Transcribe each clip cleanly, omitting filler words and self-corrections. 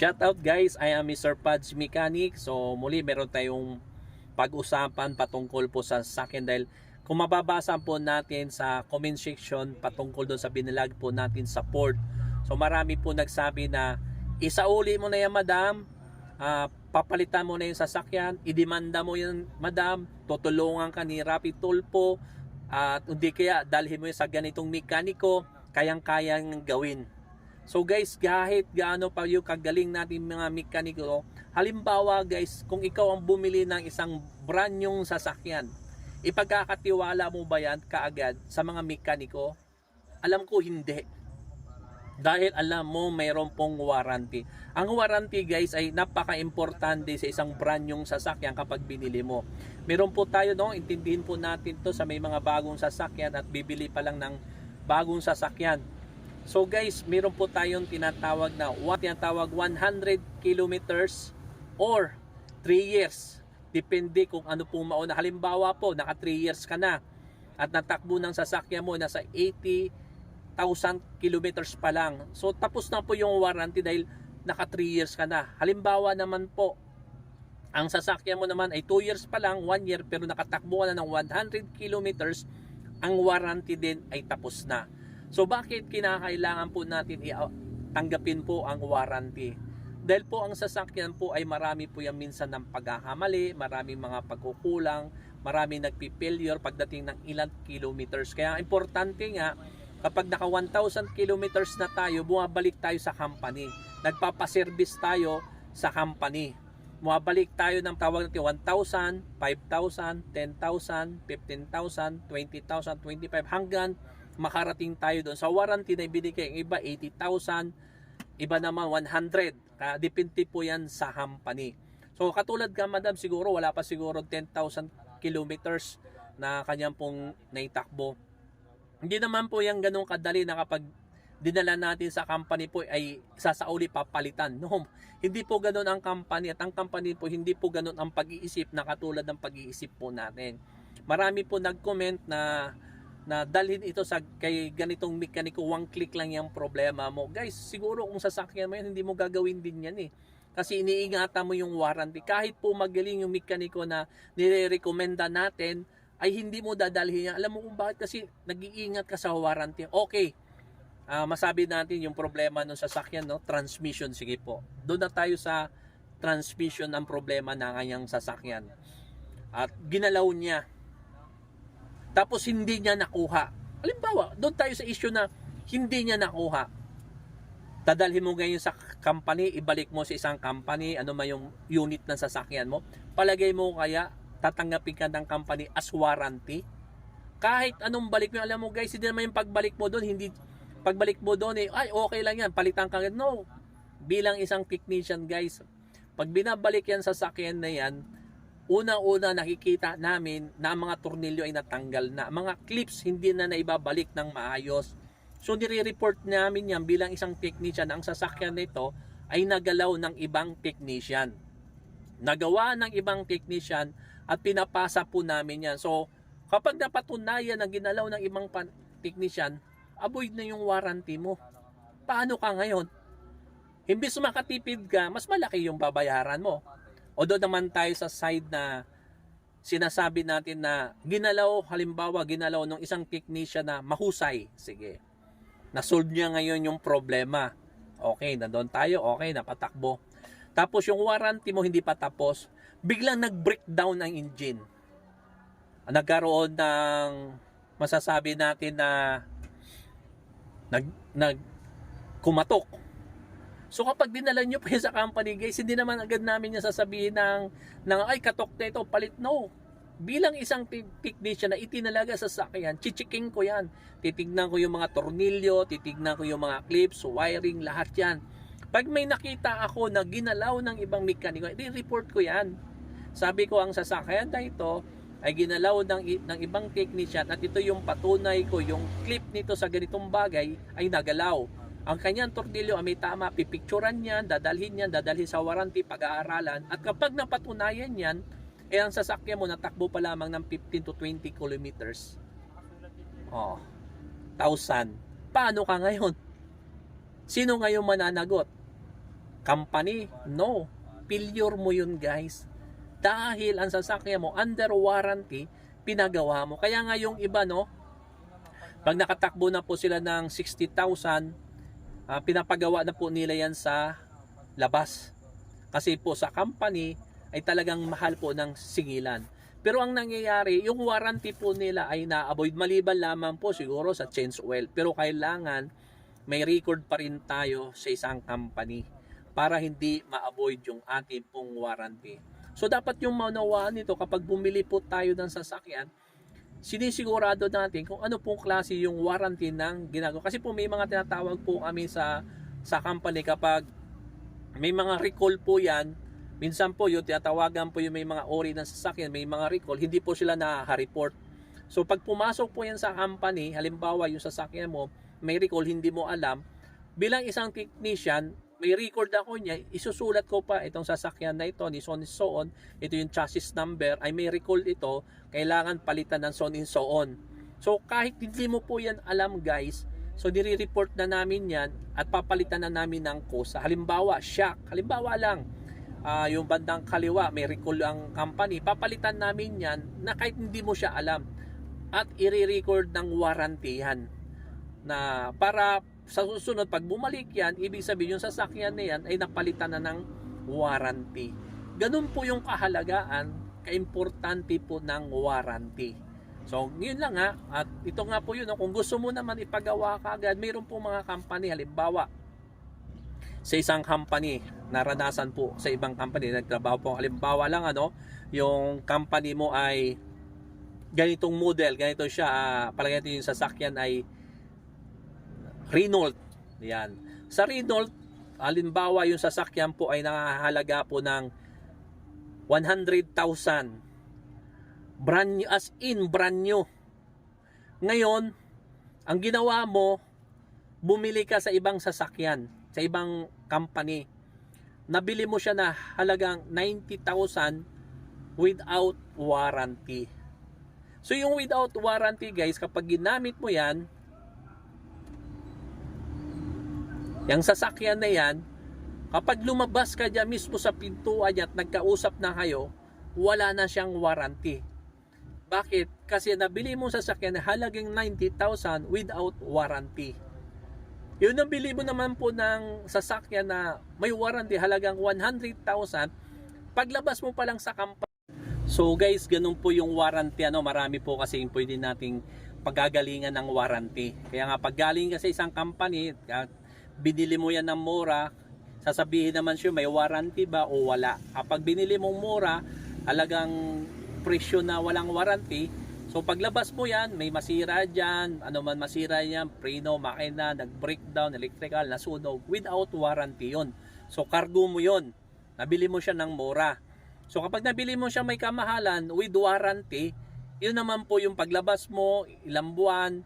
Shout out guys, I am Mr. Pads Mechanic. So muli meron tayong pag-usapan patungkol po sa sasakyan dahil kung mababasa po natin sa comment section patungkol doon sa binilag po natin sa Ford. So marami po nagsabi na isauli mo na yan madam, papalitan mo na yung sasakyan, idemanda mo yan madam, tutulungan ka ni Rapid Tulpo at hindi kaya dalhin mo yun sa ganitong mekaniko, kayang-kayang gawin. So guys, kahit gaano pa yung kagaling natin mga mekaniko, halimbawa guys, kung ikaw ang bumili ng isang brand nyong sasakyan, ipagkakatiwala mo ba yan kaagad sa mga mekaniko? Alam ko hindi. Dahil alam mo mayroon pong warranty. Ang warranty guys ay napaka-importante sa isang brand yung sasakyan kapag binili mo. Meron po tayo, no, intindihin po natin to sa may mga bagong sasakyan at bibili pa lang ng bagong sasakyan. So guys, meron po tayong tinatawag 100 kilometers or 3 years. Depende kung ano po mauna. Halimbawa po, naka 3 years ka na at natakbo ng sasakyan mo nasa 80,000 kilometers pa lang. So tapos na po yung warranty dahil naka 3 years ka na. Halimbawa naman po, ang sasakyan mo naman ay 2 years pa lang, 1 year, pero nakatakbo ka na ng 100 kilometers, ang warranty din ay tapos na. So bakit kinakailangan po natin tanggapin po ang warranty? Dahil po ang sasakyan po ay marami po yan minsan ng pagkakamali, maraming mga pagkukulang, maraming nagpi-failure pagdating ng ilang kilometers. Kaya importante nga, kapag naka 1,000 kilometers na tayo, bumabalik tayo sa company. Nagpapaservice tayo sa company. Bumabalik tayo ng tawag natin 1,000, 5,000, 10,000, 15,000, 20,000, 25 hanggang makarating tayo doon. Sa warranty na ibinigay, yung iba 80,000, iba naman 100. Depende po yan sa company. So katulad ka madam, siguro wala pa siguro 10,000 kilometers na kanyang pong naitakbo. Hindi naman po yan ganun kadali na kapag dinala natin sa company po ay sasauli papalitan. No, hindi po ganun ang company at ang company po hindi po ganun ang pag-iisip na katulad ng pag-iisip po natin. Marami po nag-comment na dalhin ito sa kay ganitong mekaniko, one click lang yung problema mo. Guys, siguro kung sasakyan mo yan, hindi mo gagawin din yan eh. Kasi iniingatan mo yung warranty. Kahit po magaling yung mekaniko na nire-recommenda natin, ay hindi mo dadalhin yan. Alam mo kung bakit? Kasi nag-iingat ka sa warranty. Okay, masabi natin yung problema ng sasakyan, no? Transmission, sige po. Doon na tayo sa transmission ang problema ng kanyang sasakyan. At ginalaw niya. Tapos hindi niya nakuha. Halimbawa, doon tayo sa issue na hindi niya nakuha. Dadalhin mo ngayon sa company, ibalik mo sa isang company, ano man yung unit ng sasakyan mo. Palagay mo kaya tatanggapin ka ng company as warranty? Kahit anong balik mo, alam mo guys, hindi naman yung pagbalik mo doon, hindi pagbalik mo doon ay okay lang yan, palitan ka. No, bilang isang technician guys, pag binabalik yan sa sasakyan na yan, unang-una nakikita namin na ang mga tornilyo ay natanggal na. Mga clips hindi na naibabalik ng maayos. So nire-report namin yan bilang isang technician na ang sasakyan nito ay nagalaw ng ibang technician. Nagawa ng ibang technician at pinapasa po namin yan. So kapag napatunayan na ginalaw ng ibang technician, avoid na yung warranty mo. Paano ka ngayon? Imbis makatipid ka, mas malaki yung babayaran mo. O doon naman tayo sa side na sinasabi natin na ginalaw, halimbawa ginalaw ng isang technician na mahusay. Sige, nasolve niya ngayon yung problema. Okay, nandoon tayo, okay, napatakbo. Tapos yung warranty mo hindi pa tapos, biglang nag-breakdown ang engine. Nagkaroon ng masasabi natin na kumatok. So kapag dinala nyo pa sa company guys, hindi naman agad namin yung sasabihin ng ay katok na ito, palit. No. Bilang isang technician na itinalaga sa sasakyan, chichiking ko yan. Titignan ko yung mga tornilyo, titignan ko yung mga clips, wiring, lahat yan. Pag may nakita ako na ginalaw ng ibang mekaniko, i-report ko yan. Sabi ko ang sasakyan na ito ay ginalaw ng ibang technician at ito yung patunay ko, yung clip nito sa ganitong bagay ay nagalaw. Ang kanyang tornilyo ay may tama, pipicturan yan, dadalhin sa warranty, pag-aaralan. At kapag napatunayan yan, ang sasakyan mo natakbo pa lamang ng 15 to 20 kilometers. 1,000. Paano ka ngayon? Sino ngayon mananagot? company. No, failure mo yun guys. Dahil ang sasakyan mo under warranty, pinagawa mo. Kaya nga yung iba, no, pag nakatakbo na po sila ng 60,000, pinapagawa na po nila yan sa labas. Kasi po sa company ay talagang mahal po ng singilan. Pero ang nangyayari, yung warranty po nila ay na-avoid, maliban lamang po siguro sa change oil. Pero kailangan may record pa rin tayo sa isang company para hindi ma-avoid yung ating pong warranty. So dapat yung maunawaan nito, kapag bumili po tayo ng sasakyan, sinisigurado natin kung ano pong klase yung warranty ng ginagawa. Kasi po may mga tinatawag po kami sa company, kapag may mga recall po yan, minsan po yung tinatawagan po yung may mga ori ng sasakyan, may mga recall, hindi po sila na-report. So pag pumasok po yan sa company, halimbawa yung sasakyan mo, may recall, hindi mo alam, bilang isang technician, may record ako niya, isusulat ko pa itong sasakyan na ito, ni so and so on, ito yung chassis number, ay may recall ito, kailangan palitan ng so and so on. So kahit hindi mo po yan alam guys, so nire-report na namin yan at papalitan na namin ng kosa. Halimbawa, shock, halimbawa lang, yung bandang kaliwa, may recall ang company, papalitan namin yan na kahit hindi mo siya alam, at i-record ng warrantyhan na para sa susunod pag bumalik yan, ibig sabihin yung sasakyan na yan ay napalitan na ng warranty. Ganun po yung kahalagaan, kaimportante po ng warranty. So yun lang ha, at ito nga po yun, kung gusto mo naman ipagawa ka agad, mayroon po mga company, halimbawa sa isang company, naranasan po sa ibang company, nagtrabaho po, halimbawa lang yung company mo ay ganitong model, ganito siya, palagay natin yung sasakyan ay Renault. Yan. Sa Renault, halimbawa yung sasakyan po ay nakahalaga po ng 100,000. Brand new, as in brand new. Ngayon, ang ginawa mo, bumili ka sa ibang sasakyan, sa ibang company. Nabili mo siya na halagang 90,000 without warranty. So yung without warranty guys, kapag ginamit mo yan, yung sasakyan na yan, kapag lumabas ka dyan mismo sa pintuan at nagkausap na kayo, wala na siyang warranty. Bakit? Kasi nabili mo sasakyan na halagang 90,000 without warranty. Yung nabili mo naman po ng sasakyan na may warranty halagang 100,000, paglabas mo pa lang sa company. So guys, ganun po yung warranty. Marami po kasi yung pwede nating paggagalingan ng warranty. Kaya nga pag galing ka sa isang company, binili mo yan ng mura, sasabihin naman siya may warranty ba o wala. Kapag binili mong mura, halagang presyo na walang warranty, so paglabas mo yan, may masira dyan, ano man masira yan, preno, makina, nag-breakdown, electrical, nasunog, without warranty yun. So cargo mo yun, nabili mo siya ng mura. So kapag nabili mo siya may kamahalan, with warranty, yun naman po yung paglabas mo, ilang buwan,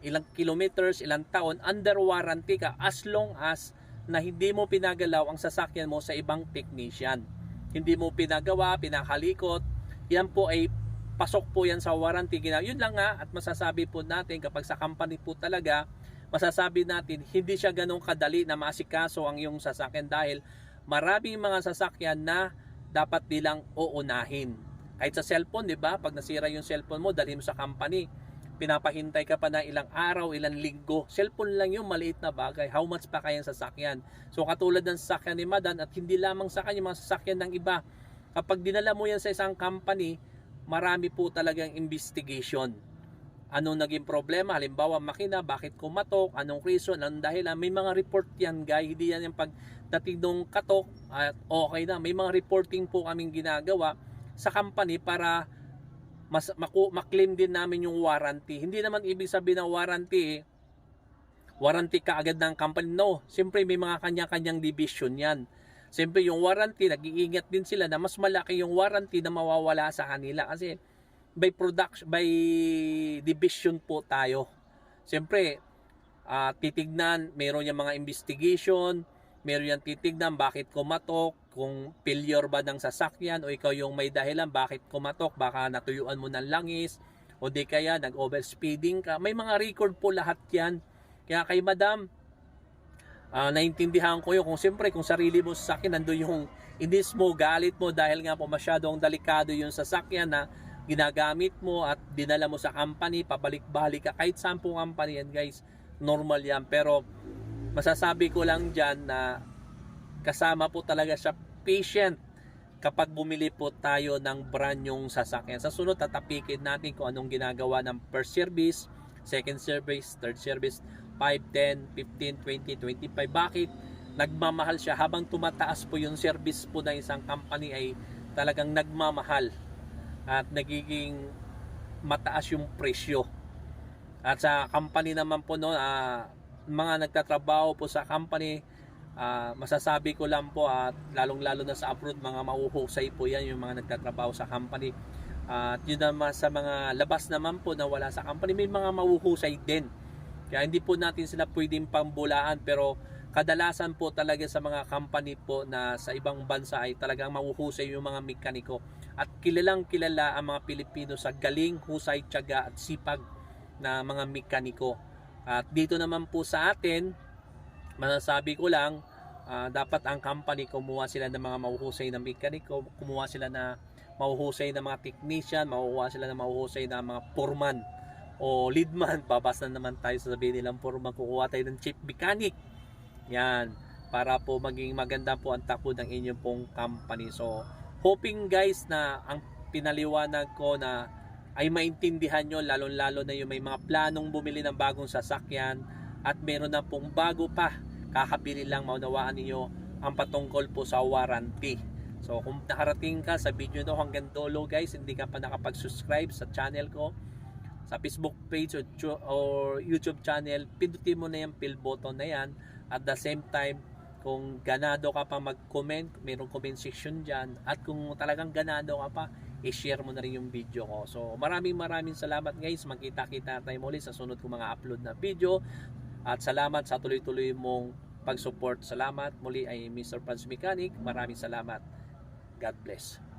ilang kilometers, ilang taon, under warranty ka, as long as na hindi mo pinagalaw ang sasakyan mo sa ibang technician. Hindi mo pinagawa, pinakalikot, yan po ay pasok po yan sa warranty. Yun lang nga, at masasabi po natin kapag sa company po talaga, masasabi natin hindi siya ganong kadali na maasikaso ang iyong sasakyan dahil maraming mga sasakyan na dapat nilang uunahin. Kahit sa cellphone, di ba? Pag nasira yung cellphone mo, dalhin mo sa company, pinapahintay ka pa na ilang araw, ilang linggo. Cellphone lang yung maliit na bagay. How much pa kayang sasakyan? So katulad ng sasakyan ni Madan at hindi lamang sa kanya, mga sasakyan ng iba. Kapag dinala mo yan sa isang company, marami po talagang investigation. Anong naging problema? Halimbawa, makina, bakit kumatok? Anong reason? Anong dahilan? May mga report yan, guys. Hindi yan yung pagdating nung katok at okay na. May mga reporting po kaming ginagawa sa company para maklaim din namin yung warranty. Hindi naman ibig sabihin ng warranty ka agad ng company. No, siyempre may mga kanya-kanyang division yan. Siyempre yung warranty, nag-iingat din sila na mas malaki yung warranty na mawawala sa kanila kasi by division po tayo. Siyempre, titignan, meron yung mga investigation, meron yung titignan bakit kumatok, kung failure ba ng sasakyan o ikaw yung may dahilan bakit kumatok, baka natuyuan mo ng langis o di kaya nag-overspeeding ka. May mga record po lahat yan. Kaya kay Madam, naintindihan ko yun. Kung siyempre, kung sarili mo sasakyan, nandun yung inis mo, galit mo dahil nga po masyadong delikado yung sasakyan na ginagamit mo at dinala mo sa company, pabalik-balik ka kahit saan po company yan guys, normal yan. Pero masasabi ko lang dyan na kasama po talaga siya patient kapag bumili po tayo ng brand yung sasakyan. Sa sunod, tatapikin natin kung anong ginagawa ng first service, second service, third service, 5, 10, 15, 20, 25. Bakit nagmamahal siya? Habang tumataas po yung service po ng isang company ay talagang nagmamahal at nagiging mataas yung presyo. At sa company naman po no, mga nagtatrabaho po sa company, masasabi ko lang po at lalong-lalo na sa abroad, mga mauhusay po yan yung mga nagtatrabaho sa company. At yun naman sa mga labas naman po na wala sa company, may mga mauhusay din. Kaya hindi po natin sila pwedeng pambulaan, pero kadalasan po talaga sa mga company po na sa ibang bansa ay talagang mauhusay yung mga mekaniko. At kilalang kilala ang mga Pilipino sa galing, husay, tiyaga at sipag na mga mekaniko. At dito naman po sa atin, masasabi ko lang, dapat ang company kumuha sila ng mga mahuhusay na mekaniko, kumuha sila na mahuhusay na mga technician, makukuha sila na mahuhusay na mga foreman o leadman. Babasa naman tayo sa sabihin nilang foreman, kukuha tayo ng chief mechanic. Yan, para po maging maganda po ang takbo ng inyong pong company. So, hoping guys na ang pinaliwanag ko na ay maintindihan nyo, lalo-lalo na yung may mga planong bumili ng bagong sasakyan at meron na pong bago pa, kakabili lang, maunawaan ninyo ang patungkol po sa warranty. So kung nakarating ka sa video no hanggang dulo guys, hindi ka pa nakapag-subscribe sa channel ko, sa Facebook page or YouTube channel, pindutin mo na yung bell button na yan. At the same time, kung ganado ka pa mag-comment, mayroong comment section dyan. At kung talagang ganado ka pa, i-share mo na rin yung video ko. So maraming salamat guys. Magkita-kita tayo muli sa sunod kong mga upload na video. At salamat sa tuloy-tuloy mong pag-support. Salamat muli ay Mr. Franz Mechanic. Maraming salamat. God bless.